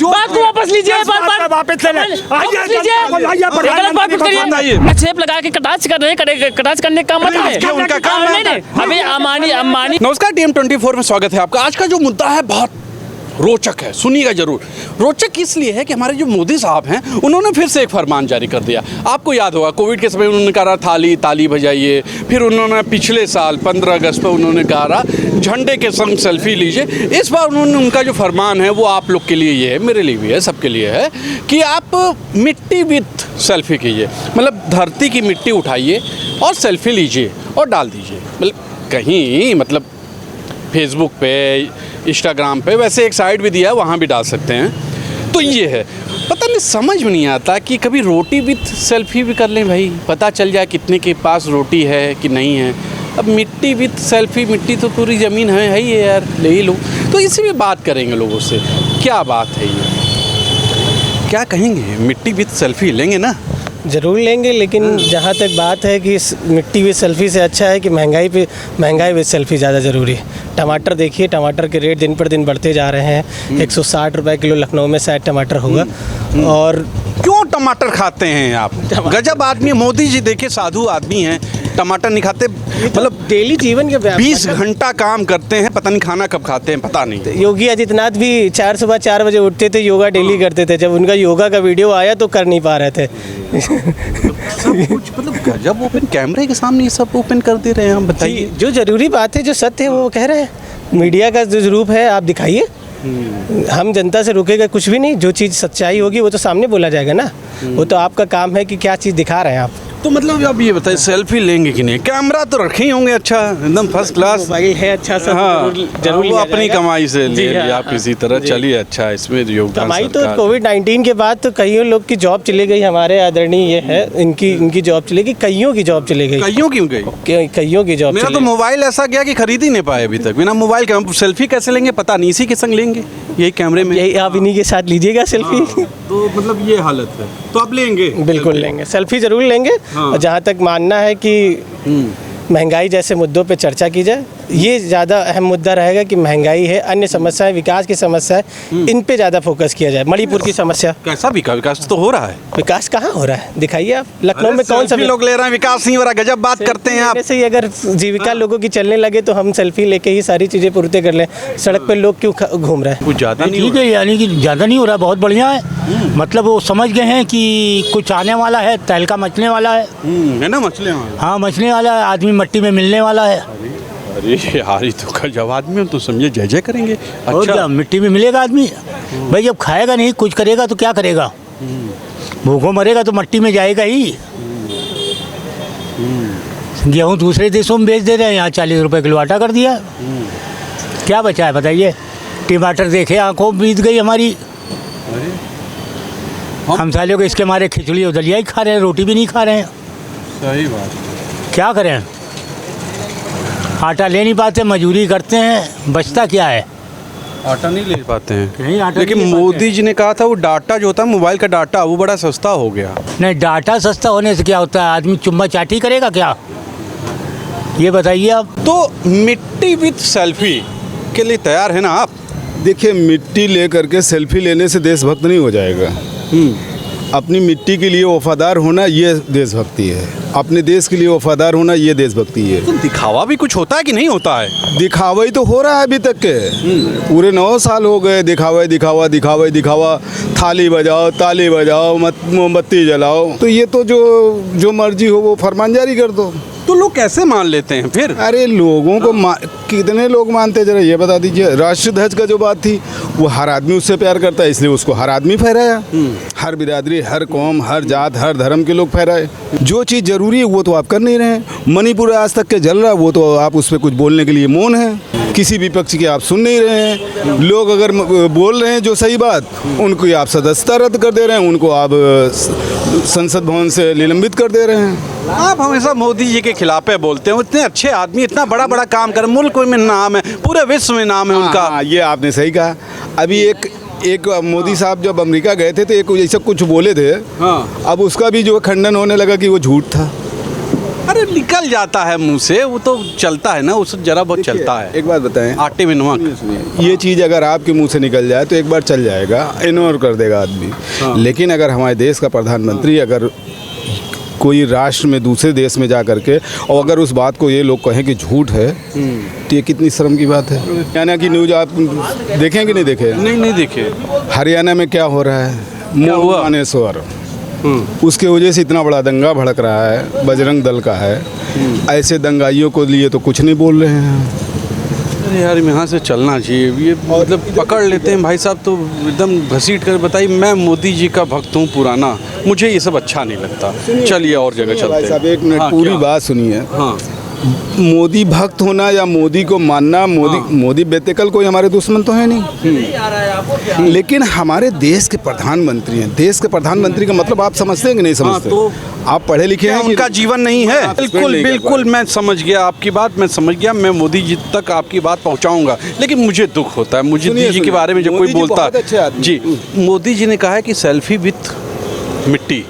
बात को वापस लीजिए, वापस छेप लगा के कटाच कर रहे हैं, कटाच करने का मतलब है उनका काम है। अभी अम्बानी। नमस्कार, TM24 में स्वागत है आपका। आज का जो मुद्दा है बहुत रोचक है, सुनिएगा जरूर। रोचक इसलिए है कि हमारे जो मोदी साहब हैं उन्होंने फिर से एक फरमान जारी कर दिया। आपको याद होगा कोविड के समय उन्होंने कहा थाली ताली बजाइए, फिर उन्होंने पिछले साल 15 अगस्त पर उन्होंने कहा झंडे के संग सेल्फी लीजिए। इस बार उन्होंने उनका जो फरमान है वो आप लोग के लिए ये है, मेरे लिए भी है, सबके लिए है कि आप मिट्टी विथ सेल्फी कीजिए। मतलब धरती की मिट्टी उठाइए और सेल्फी लीजिए और डाल दीजिए। मतलब कहीं मतलब फेसबुक पे, इंस्टाग्राम पे, वैसे एक साइट भी दिया है वहाँ भी डाल सकते हैं। तो ये है, पता नहीं समझ में नहीं आता कि कभी रोटी विथ सेल्फी भी कर लें भाई, पता चल जाए कितने के पास रोटी है कि नहीं है। अब मिट्टी विथ सेल्फी, मिट्टी तो पूरी ज़मीन है ही है यार, ले ही लो। तो इसी में बात करेंगे लोगों से, क्या बात है ये, क्या कहेंगे? मिट्टी विथ सेल्फी लेंगे ना? ज़रूर लेंगे, लेकिन जहाँ तक बात है कि मिट्टी विद सेल्फी से अच्छा है कि महंगाई विद सेल्फी ज़्यादा ज़रूरी है। टमाटर देखिए, टमाटर के रेट दिन पर दिन बढ़ते जा रहे हैं। 160 रुपये किलो लखनऊ में शायद टमाटर होगा। और क्यों टमाटर खाते हैं आप? गजब आदमी, मोदी जी देखिए साधु आदमी हैं, टमाटर नहीं खाते। मतलब डेली जीवन के 20 घंटा काम करते हैं, पता नहीं खाना कब खाते हैं, पता नहीं। योगी आदित्यनाथ भी सुबह 4 बजे उठते थे, योगा डेली करते थे। जब उनका योगा का वीडियो आया तो कर नहीं पा रहे थे। सब कुछ मतलब गजब, ओपन कैमरे के सामने ये सब ओपन कर दे रहे हैं। हम बताइए, जो ज़रूरी बात है, जो सत्य है वो कह रहे हैं। मीडिया का जो रूप है आप दिखाइए। हम जनता से रुकेगा कुछ भी नहीं। जो चीज़ सच्चाई होगी वो तो सामने बोला जाएगा ना। वो तो आपका काम है कि क्या चीज़ दिखा रहे हैं आप। तो मतलब अब ये बताइए सेल्फी लेंगे कि नहीं? कैमरा तो रखे ही होंगे, अच्छा एकदम फर्स्ट क्लास मोबाइल है, अच्छा सा। हाँ, जरूर वो अपनी कमाई से ले हाँ, लिया आप किसी तरह। चलिए अच्छा, इसमें योगदान कमाई तो कोविड-19 के बाद तो कईयों लोग की जॉब चली गई। हमारे आदरणीय ये है, इनकी जॉब चली गई, कईयों की जॉब चली गई। कईयों क्यों गई? कईयों की जॉब। मेरा तो मोबाइल ऐसा गया कि खरीद ही नहीं पाए अभी तक। बिना मोबाइल के हम सेल्फी कैसे लेंगे? पता नहीं, इसी के संग लेंगे, यही कैमरे में। यही आप इन्हीं के साथ लीजिएगा सेल्फी। तो मतलब ये हालत है, तो आप लेंगे? बिल्कुल लेंगे, सेल्फी जरूर लेंगे। और जहाँ तक मानना है कि महंगाई जैसे मुद्दों पे चर्चा की जाए, ये ज़्यादा अहम मुद्दा रहेगा कि महंगाई है, अन्य समस्याएं, विकास की समस्या है, इन पे ज़्यादा फोकस किया जाए। मणिपुर की समस्या, कैसा विकास तो हो रहा है? विकास कहाँ हो रहा है? दिखाइए आप। लखनऊ में कौन सा लोग ले रहे हैं, विकास नहीं हो रहा। गजब बात करते हैं आप। ऐसे ही अगर जीविका लोगों की चलने लगे तो हम सेल्फी लेके ही सारी चीज़ें पूर्ति कर लें। सड़क पे लोग क्यों घूम रहे हैं? कुछ ज़्यादा नहीं ठीक है, यानी कि ज़्यादा नहीं हो रहा, बहुत बढ़िया है। मतलब वो समझ गए हैं कि कुछ आने वाला है, तहलका मचने वाला है ना? मछलियाँ, हाँ मचने वाला है, आदमी मट्टी में मिलने वाला है। अरे यार, ये तो गजब आदमी, हम तो समझे जय जय करेंगे। और अच्छा, क्या मिट्टी में मिलेगा आदमी? भाई जब खाएगा नहीं, कुछ करेगा तो क्या करेगा? भूखों मरेगा तो मट्टी में जाएगा ही। गेहूँ दूसरे देशों में बेच दे रहे हैं, यहाँ 40 रुपये किलो आटा कर दिया। क्या बचा है बताइए? टमाटर देखे, आंखों बीत गई हमारी। हम सालों को इसके मारे खिचड़ी और दलिया ही खा रहे हैं, रोटी भी नहीं खा रहे हैं। सही बात। क्या करें? आटा ले नहीं पाते, मजदूरी करते हैं, बचता क्या है? आटा नहीं ले पाते नहीं, हैं। आटा लेकिन नहीं ले मोदी पाते। जी ने कहा था वो डाटा जो होता है, मोबाइल का डाटा, वो बड़ा सस्ता हो गया। नहीं, डाटा सस्ता होने से क्या होता है? आदमी चुम्मा चाटी करेगा क्या? ये बताइए आप। तो मिट्टी विथ सेल्फी के लिए तैयार है ना आप? देखिए, मिट्टी ले करके सेल्फी लेने से देशभक्त नहीं हो जाएगा। अपनी मिट्टी के लिए वफादार होना ये देशभक्ति है। अपने देश के लिए वफादार होना ये देशभक्ति है। तो दिखावा भी कुछ होता है कि नहीं होता है? दिखावा ही तो हो रहा है अभी तक के। पूरे 9 साल हो गए दिखावा। थाली बजाओ, ताली बजाओ, मोमबत्ती जलाओ। तो ये तो जो मर्जी हो वो फरमान जारी कर दो। तो लोग कैसे मान लेते हैं फिर? अरे लोगों को कितने लोग मानते हैं, जरा ये बता दीजिए। राष्ट्रीय ध्वज का जो बात थी, वो हर आदमी उससे प्यार करता है, इसलिए उसको हर आदमी फहराया। हर बिरादरी, हर कौम, हर जात, हर धर्म के लोग फहराए। जो चीज़ जरूरी है वो तो आप कर नहीं रहे हैं। मणिपुर आज तक के जल रहा, वो तो आप उस पर कुछ बोलने के लिए मौन है। किसी भी पक्ष की आप सुन नहीं रहे हैं। लोग अगर बोल रहे हैं जो सही बात, उनको आप सदस्यता रद्द कर दे रहे हैं, उनको आप संसद भवन से निलंबित कर दे रहे हैं। आप हमेशा मोदी जी के खिलाफ है बोलते हैं। इतने अच्छे आदमी, इतना बड़ा बड़ा काम कर, मुल्क में नाम है, पूरे विश्व में नाम है उनका। हाँ, ये आपने सही कहा। अभी एक मोदी साहब जब अमेरिका गए थे तो एक ऐसा कुछ बोले थे। हाँ। अब उसका भी जो खंडन होने लगा कि वो झूठ था। अरे निकल जाता है मुंह से, वो तो चलता है ना, उस जरा बहुत चलता है। एक बात बताएं, आटे में नमक। ये चीज़ अगर आपके मुंह से निकल जाए तो एक बार चल जाएगा, इग्नोर कर देगा आदमी। लेकिन अगर हमारे देश का प्रधानमंत्री अगर कोई राष्ट्र में दूसरे देश में जा करके और अगर उस बात को ये लोग कहें कि झूठ है, तो ये कितनी शर्म की बात है। हरियाणा की न्यूज़ आप देखें कि नहीं देखे? नहीं देखे। हरियाणा में क्या हो रहा है? हुआ? मानेसर, उसके वजह से इतना बड़ा दंगा भड़क रहा है, बजरंग दल का है। ऐसे दंगाइयों को लिए तो कुछ नहीं बोल रहे हैं। अरे यार यहाँ से चलना चाहिए, ये मतलब पकड़ लेते हैं भाई साहब तो एकदम घसीट कर। बताइए, मैं मोदी जी का भक्त हूँ पुराना, मुझे ये सब अच्छा नहीं लगता। चलिए और जगह चलते हैं। साहब एक मिनट, हाँ, पूरी क्या? बात सुनिए। हाँ, मोदी भक्त होना या मोदी को मानना, मोदी बेतेकल कोई हमारे दुश्मन तो है नहीं, लेकिन हमारे देश के प्रधानमंत्री हैं। देश के प्रधानमंत्री का मतलब आप समझते हैं कि नहीं समझते? तो आप पढ़े लिखे हैं कि उनका जीवन नहीं है। हाँ, बिल्कुल बिल्कुल, मैं समझ गया आपकी बात, मैं समझ गया। मैं मोदी जी तक आपकी बात पहुंचाऊंगा, लेकिन मुझे दुख होता है मोदी जी के बारे में जब कोई बोलता है। जी, मोदी जी ने कहा है कि सेल्फी विथ मिट्टी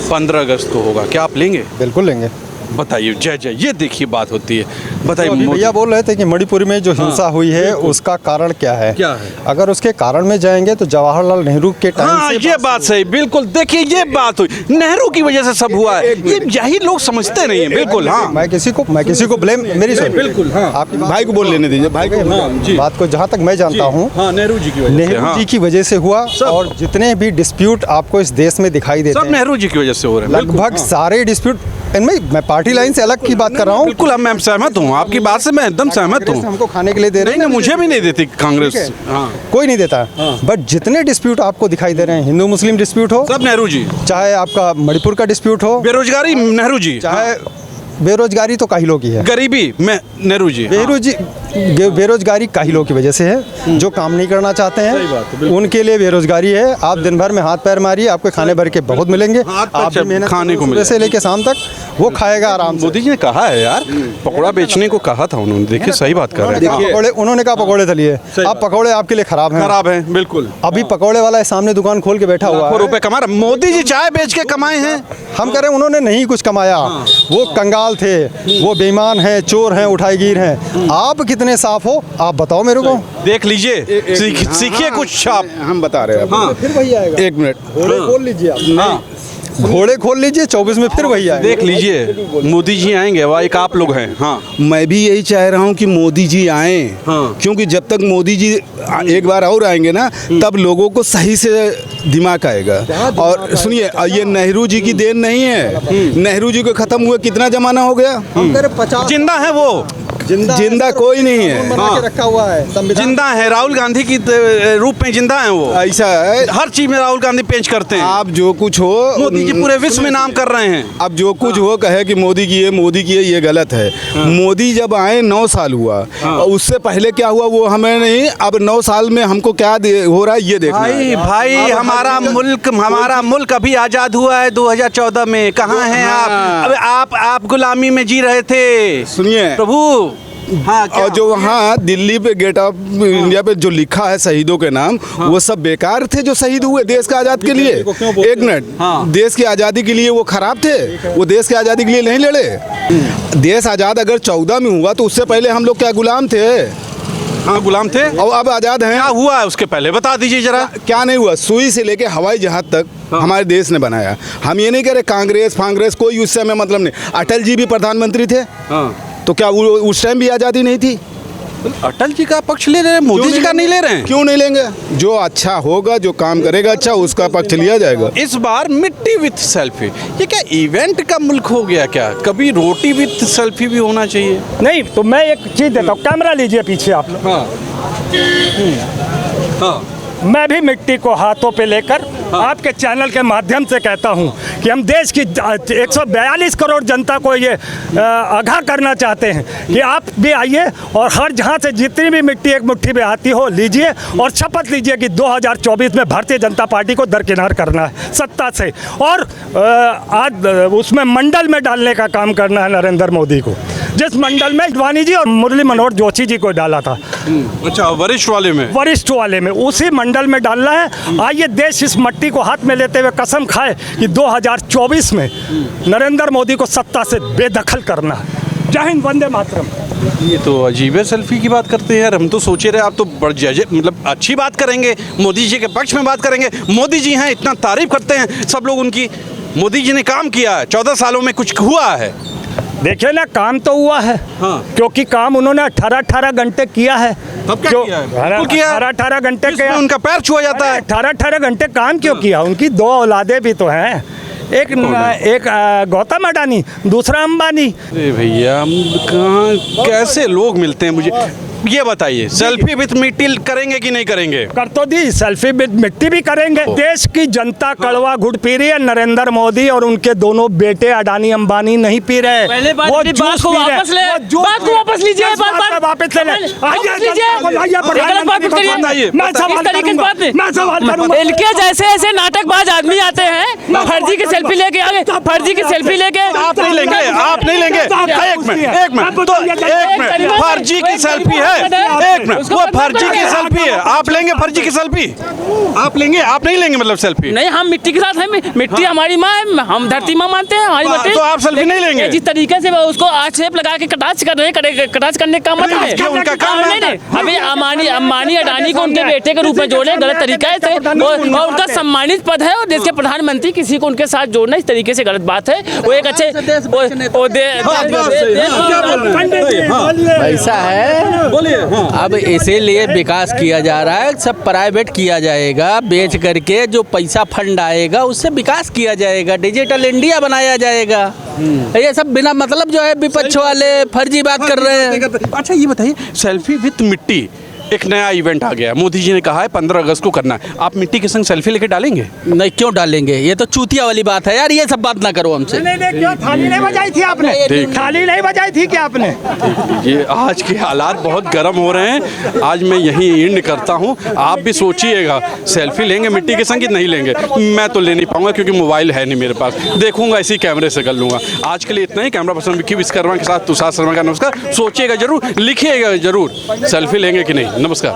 15 अगस्त को होगा, क्या आप लेंगे? बिल्कुल लेंगे। बताइए, जय जय, ये देखिए बात होती है। बताइए भैया बोल रहे थे कि मणिपुर में जो हिंसा हुई है उसका कारण क्या है? क्या है? अगर उसके कारण में जाएंगे तो जवाहरलाल नेहरू के टाइम हाँ, से ये बात सही, बिल्कुल। देखिए, ये बात हुई, नेहरू की वजह से सब हुआ है, ये यही लोग समझते नहीं है। बिल्कुल, हाँ। मैं किसी को ब्लेम मेरी सुनिए। बिल्कुल, हाँ। आपकी भाई को बोल लेने दीजिए, भाई को। जी। बात को जहाँ तक मैं जानता हूँ, हाँ, नेहरू जी की वजह से। नेहरू हाँ। जी की वजह से हुआ। और जितने भी डिस्प्यूट आपको इस देश में दिखाई देते सब हैं, नेहरू जी की वजह से हो रहे हैं। बिल्कुल, लगभग सारे डिस्प्यूट इनमें, मैं पार्टी लाइन से अलग की बात कर रहा हूँ। बिल्कुल, मैं सहमत हूँ आपकी बात से, मैं एकदम सहमत कांग्रेस हूँ। हमको खाने के लिए दे रहे नहीं, मुझे भी नहीं देती कांग्रेस। ठीक है। हाँ, कोई नहीं देता। बट जितने डिस्प्यूट आपको दिखाई दे रहे हैं, हिंदू मुस्लिम डिस्प्यूट हो, सब नेहरू जी। चाहे आपका मणिपुर का डिस्प्यूट हो, बेरोजगारी नेहरू जी, चाहे बेरोजगारी तो काहिलों की है। गरीबी में नेहरू जी। बेरोजगारी काहिलों की वजह से है, जो काम नहीं करना चाहते हैं उनके लिए बेरोजगारी है। आप दिन भर में हाथ पैर मारिए, आपके खाने भर के बहुत मिलेंगे। आप भी मेहनत खाने को सुबह से लेके शाम तक वो खाएगा आराम से। मोदी जी ने कहा है यार, पकौड़ा बेचने को कहा था उन्होंने। देखिए, सही बात कर रहे हैं। उन्होंने कहा पकौड़े तलिए, अब पकौड़े आपके लिए खराब हैं। खराब है, बिल्कुल। अभी पकौड़े वाला सामने दुकान खोल के बैठा हुआ लाखों है, रुपए कमा रहा। मोदी जी चाय बेच के कमाए हैं। हम कह रहे हैं उन्होंने नहीं कुछ कमाया। वो कंगाल थे, वो बेईमान हैं, चोर हैं, उठाईगीर हैं। आप कितने साफ हो, आप बताओ मेरे को। देख लीजिए, सीखिए कुछ आप। हम बता रहे हैं। हाँ, फिर वही आएगा। एक मिनट, घोड़े खोल लीजिए आप। हाँ, घोड़े खोल लीजिए, 24 में फिर वही आएगा। देख लीजिए, मोदी जी आएंगे, वह एक आप लोग हैं। हाँ, मैं भी यही चाह रहा हूँ कि मोदी जी आए। हाँ। क्योंकि जब तक मोदी जी एक बार और आएंगे ना, तब लोगों को सही से दिमाग आएगा। और सुनिए, ये नेहरू जी की देन नहीं है। नेहरू जी को खत्म हुए कितना जमाना हो गया? हम कह रहे 50 जिंदा है वो, जिंदा कोई नहीं है। बना के रखा हुआ है संविधान। जिंदा है, राहुल गांधी की रूप में जिंदा है वो। ऐसा है, हर चीज में राहुल गांधी पेश करते हैं। आप जो कुछ हो, मोदी जी पूरे विश्व में नाम कर रहे हैं। अब जो कुछ हो कहे कि मोदी की है, ये गलत है। मोदी जब आए 9 साल हुआ, और उससे पहले क्या हुआ वो हमें नहीं। अब 9 साल में हमको क्या हो रहा है ये देखना है। भाई हमारा मुल्क अभी आजाद हुआ है 2014 में। कहाँ हैं आप? अब आप गुलामी में जी रहे थे। सुनिए प्रभु, हाँ, और जो वहाँ दिल्ली पे गेट ऑफ इंडिया पे जो लिखा है शहीदों के नाम, वो सब बेकार थे जो शहीद हुए देश के आज़ाद के लिए। एक मिनट, देश की आज़ादी के लिए वो खराब थे? वो देश की आज़ादी के लिए नहीं लड़े। देश आज़ाद अगर 14 में हुआ तो उससे पहले हम लोग क्या गुलाम थे? हाँ, गुलाम थे। और अब आज़ाद हैं। क्या हुआ है उसके पहले बता दीजिए जरा। क्या नहीं हुआ? सुई से लेके हवाई जहाज तक हमारे देश ने बनाया। हम ये नहीं कह रहे कांग्रेस कोई उस समय मतलब नहीं। अटल जी भी प्रधानमंत्री थे, तो क्या वो उस टाइम भी आज़ादी नहीं थी? अटल जी का पक्ष ले रहे हैं, मोदी जी का नहीं ले रहे हैं। क्यों नहीं लेंगे? जो अच्छा होगा, जो काम करेगा अच्छा, उसका पक्ष लिया जाएगा। इस बार मिट्टी विथ सेल्फी, ये क्या इवेंट का मुल्क हो गया क्या? कभी रोटी विथ सेल्फी भी होना चाहिए। नहीं तो मैं एक चीज़ देता हूँ, कैमरा लीजिए पीछे आप लोग। हाँ, हाँ, मैं भी मिट्टी को हाथों पे लेकर आपके चैनल के माध्यम से कहता हूं कि हम देश की 142 करोड़ जनता को ये आगाह करना चाहते हैं कि आप भी आइए और हर जहां से जितनी भी मिट्टी एक मुट्ठी में आती हो लीजिए और शपथ लीजिए कि 2024 में भारतीय जनता पार्टी को दरकिनार करना है सत्ता से, और आज उसमें मंडल में डालने का काम करना है नरेंद्र मोदी को। जिस मंडल में अडवाणी जी और मुरली मनोहर जोशी जी को डाला था, अच्छा, वरिष्ठ वाले में उसी मंडल में डालना है। आइए देश इस मट्टी को हाथ में लेते हुए कसम खाए कि 2024 में नरेंद्र मोदी को सत्ता से बेदखल करना है। जय हिंद, वंदे मातरम। ये तो अजीब है, सेल्फी की बात करते हैं यार। हम तो सोचे रहे आप तो बड़ मतलब अच्छी बात करेंगे, मोदी जी के पक्ष में बात करेंगे। मोदी जी हैं, इतना तारीफ करते हैं सब लोग उनकी। मोदी जी ने काम किया है, 14 सालों में कुछ हुआ है। देखिए ना, काम तो हुआ है। हाँ। क्योंकि काम उन्होंने 18 घंटे किया है। तब क्या किया है? बिल्कुल किया है। 18 घंटे जिसमें उनका पैर छुआ जाता है। 18 घंटे काम क्यों किया? उनकी 2 औलादे भी तो हैं, एक गौतम अडानी, दूसरा अंबानी। अरे भैया, हम कहाँ कैसे लोग मिलते हैं मुझे ये बताइए। सेल्फी विद मिट्टी करेंगे कि नहीं करेंगे? कर तो दी, सेल्फी विद मिट्टी भी करेंगे। देश की जनता कड़वा घुट पी रही है, नरेंद्र मोदी और उनके दोनों बेटे अडानी अंबानी नहीं पी रहे। पहले बात वो की जूस बात को पी रहे। वापस ले, वो बात को वापस लीजिए, वापस ले ले। वापस लीजिए। गलत बात मत करिए। मैं सवाल करूंगा, मैं सवाल करूंगा। इनके जैसे ऐसे नाटकबाज आदमी आते हैं, फर्जी की सेल्फी लेके आगे, फर्जी की सेल्फी लेके। आप नहीं लेंगे, आप नहीं लेंगे। एक मिनट तो एक मिनट, फर्जी की सेल्फी है, एक मिनट, वो फर्जी की सेल्फी है, आप लेंगे फर्जी की सेल्फी? आप लेंगे? आप नहीं लेंगे मतलब सेल्फी? नहीं, हम मिट्टी के साथ हैं, मिट्टी हमारी माँ है, हम धरती माँ मानते हैं, हमारी मिट्टी। तो आप सेल्फी नहीं लेंगे? जिस तरीके से वो उसको आक्षेप लगा के कटाक्ष कर रहे हैं, कटाक्ष करने का मतलब है उनका काम है। नहीं, अभी अंबानी अडानी को उनके बेटे के रूप में जोड़े गलत तरीका है, और उनका सम्मानित पद है, और देश के प्रधानमंत्री किसी को उनके साथ जोड़ना इस तरीके से गलत बात है। वो एक अच्छे ऐसा है, बोलिए। अब इसीलिए विकास किया जा रहा है, सब प्राइवेट किया जाएगा, बेच करके जो पैसा फंड आएगा उससे विकास किया जाएगा, डिजिटल इंडिया बनाया जाएगा। ये सब बिना मतलब जो है विपक्ष वाले फर्जी बात कर रहे हैं। अच्छा ये बताइए, सेल्फी विद मिट्टी एक नया इवेंट आ गया, मोदी जी ने कहा है 15 अगस्त को करना है। आप मिट्टी के संग सेल्फी लेके डालेंगे? नहीं, क्यों डालेंगे? ये तो चूतिया वाली बात है यार, ये सब बात ना करो हमसे। नहीं, क्यों थाली नहीं बजाई थी आपने? थाली नहीं बजाई थी क्या आपने? ये आज के हालात बहुत गर्म हो रहे हैं। आज मैं यहीं एंड करता हूँ। आप भी सोचिएगा, सेल्फी लेंगे मिट्टी के संग कि नहीं लेंगे? मैं तो ले नहीं पाऊंगा क्योंकि मोबाइल है नहीं मेरे पास, देखूंगा इसी कैमरे से कर लूँगा। आज के लिए इतना ही। कैमरा पर्सन विक्की विश्वकर्मा के साथ तुषार शर्मा का नमस्कार। सोचिएगा जरूर, लिखिएगा जरूर, सेल्फी लेंगे कि नहीं। नमस्कार।